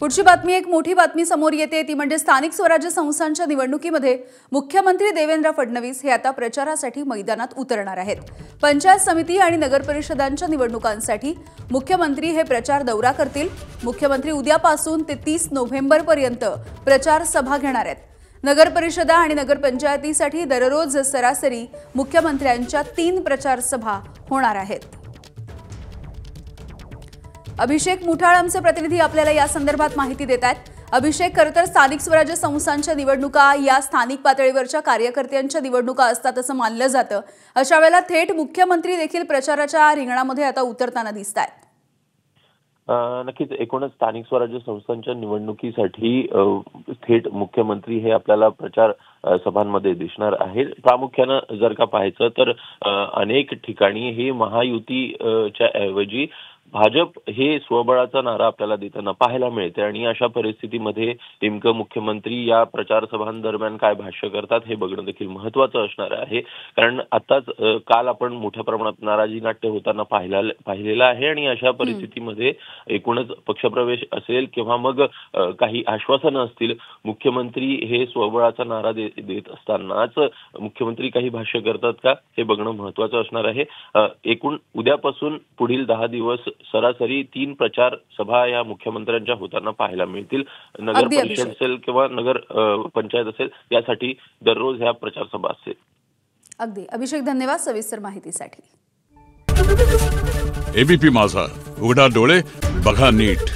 पुढची बातमी एक मोठी बातमी समोर येते ती म्हणजे स्थानिक स्वराज्य संस्थांच्या निवडणुकीमध्ये मुख्यमंत्री देवेंद्र फडणवीस हे आता प्रचारासाठी मैदानात उतरणार आहेत। पंचायत समिती आणि नगर परिषदांच्या निवडणुकांसाठी मुख्यमंत्री हे प्रचार दौरा करतील। मुख्यमंत्री उद्यापासून ते 30 नोव्हेंबर पर्यंत प्रचार सभा घेणार आहेत। नगर परिषदा आणि नगर पंचायतीसाठी दररोज सरासरी मुख्यमंत्र्यांच्या 3 प्रचार सभा होणार आहेत। अभिषेक मुठाळ आमचे प्रतिनिधी आपल्याला या संदर्भात माहिती देत आहेत। अभिषेक, खरं तर स्थानिक स्वराज्य संस्थांच्या निवडणुका या स्थानिक पातळीवरच्या कार्यकर्त्यांच्या निवडणुका असतात असं मानलं जातं। अशा वेळेला थेट मुख्यमंत्री देखील प्रचाराच्या रिंगणामध्ये आता उतरताना दिसतायत। नक्कीच एकूणच स्थानिक स्वराज्य संस्थांच्या निवडणुकीसाठी थेट मुख्यमंत्री हे आपल्याला प्रचार सभांमध्ये दिसणार आहेत। प्रामुख्याने जर का पाहायचं तर अनेक ठिकाणी हे महायुतीच्या ऐवजी भाजप हे स्वबळाचा नारा आपल्याला देताना पाहायला मिळते आणि अशा परिस्थितीमध्ये नेमकं मुख्यमंत्री या प्रचार सभांदरम्यान काय भाष्य करतात हे बघणं देखील महत्त्वाचं असणार आहे। कारण आताच काल आपण मोठ्या प्रमाणात नाराजी नाट्य होताना पाहिलेलं आहे आणि अशा परिस्थितीमध्ये एकूणच पक्षप्रवेश असेल किंवा मग काही आश्वासनं असतील, मुख्यमंत्री हे स्वबळाचा नारा देत असतानाच मुख्यमंत्री काही भाष्य करतात का हे बघणं महत्त्वाचं असणार आहे। एकूण उद्यापासून पुढील 10 दिवस सरासरी 3 प्रचार सभा या मुख्यमंत्र्यांच्या होताना पाहायला मिळतील। नगर परिषद असेल किंवा नगर पंचायत असेल यासाठी दररोज ह्या प्रचार सभा असतील। अगदी अभिषेक, धन्यवाद सविस्तर माहितीसाठी। एबीपी माझा, उघडा डोळे बघा नीट।